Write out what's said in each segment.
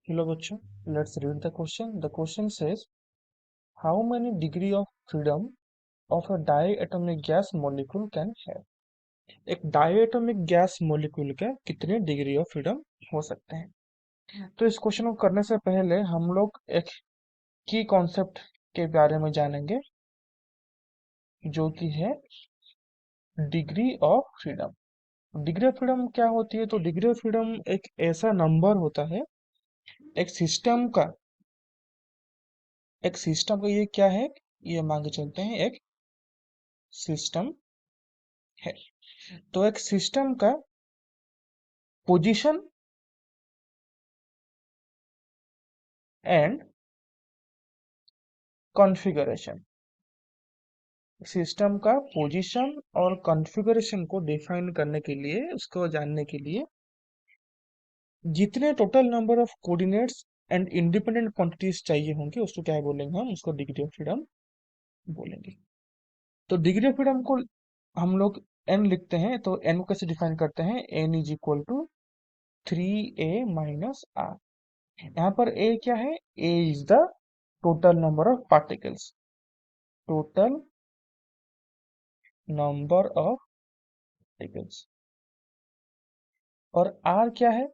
Hello बच्चों, let's read the question. The question says, how many degree of freedom of a diatomic gas molecule can have? एक diatomic gas molecule के कितने degree of freedom हो सकते हैं? तो इस क्वेश्चन को करने से पहले हम लोग एक की कॉन्सेप्ट के बारे में जानेंगे, जो कि है degree of freedom. Degree of freedom क्या होती है? तो डिग्री ऑफ फ्रीडम एक ऐसा नंबर होता है एक सिस्टम का। ये क्या है? ये मान के चलते हैं एक सिस्टम है। तो एक सिस्टम का पोजीशन एंड कॉन्फ़िगरेशन, सिस्टम का पोजीशन और कॉन्फ़िगरेशन को डिफाइन करने के लिए, उसको जानने के लिए जितने total number of coordinates and independent quantities चाहिए होंगे, उसको क्या बोलेंगे? हम उसको डिग्री ऑफ फ्रीडम बोलेंगे। तो डिग्री ऑफ फ्रीडम को हम लोग एन लिखते हैं। तो एन को कैसे डिफाइन करते हैं? N is equal to 3a minus R. यहाँ पर ए क्या है? A is the total number of particles, total number of particles. और आर क्या है?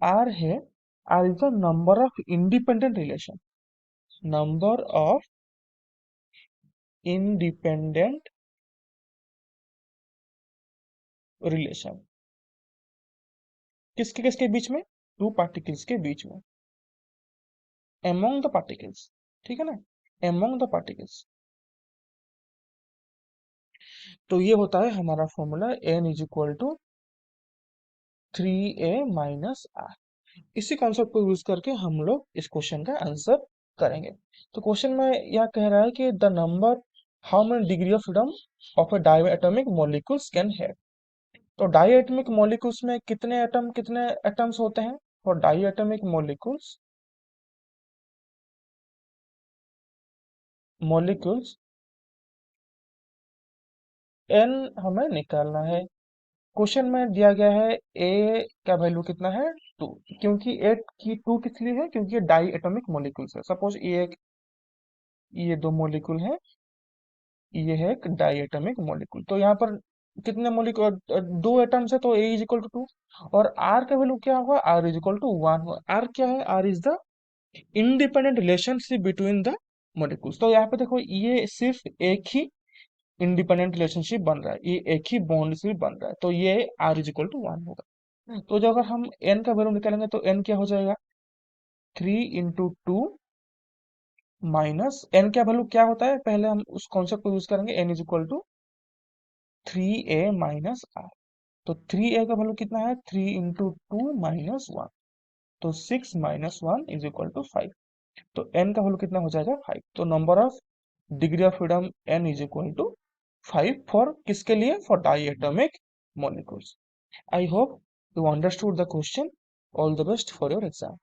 आर है, R is the number of independent relation, number of independent relation. किसके किसके बीच में? टू पार्टिकल्स के बीच में, एमोंग द पार्टिकल्स। ठीक है ना, एमोंग द पार्टिकल्स। तो ये होता है हमारा formula, n is equal to 3a minus r. इसी कॉन्सेप्ट को यूज करके हम लोग इस क्वेश्चन का आंसर करेंगे। तो क्वेश्चन में यह कह रहा है कि the number, how many degree of freedom of a diatomic molecules can have. तो डायटोमिक मॉलिक्यूल्स में कितने एटम्स होते हैं? फॉर डायटोमिक मॉलिक्यूल्स एन हमें निकालना है। क्वेश्चन में दिया गया है ए का वैल्यू कितना है? 2। क्योंकि ए की 2 किस लिए है? क्योंकि ये डाई एटॉमिक मॉलिक्यूल्स है। सपोज ये दो मॉलिक्यूल है, ये है एक डाई एटॉमिक मॉलिक्यूल। तो यहाँ पर कितने मॉलिक्यूल? दो एटम्स है, तो ए इज इक्वल टू 2। और आर का वैल्यू क्या होगा? आर इज इक्वल टू 1 होगा। आर क्या है? R is the independent relationship between the molecules. तो यहाँ पे देखो, ये सिर्फ एक ही इंडिपेंडेंट रिलेशनशिप बन रहा है, ये एक ही बॉन्ड से बन रहा है, तो ये आर इज इक्वल टू 1 होगा। तो जो अगर हम एन का वैल्यू निकालेंगे तो एन क्या हो जाएगा? 3 × 2 माइनस एन का वैल्यू क्या होता है? पहले हम उस कॉन्सेप्ट को यूज करेंगे, N is equal to 3a minus R. तो 3a का वैल्यू कितना है? 3 × 2 माइनस 1। तो 6 माइनस 1 इज इक्वल टू 5। तो n का वैल्यू कितना हो जाएगा? 5। तो number of degree of freedom n is equal to 5 for किसके लिए? For diatomic molecules. I hope you understood the question. All the best for your exam.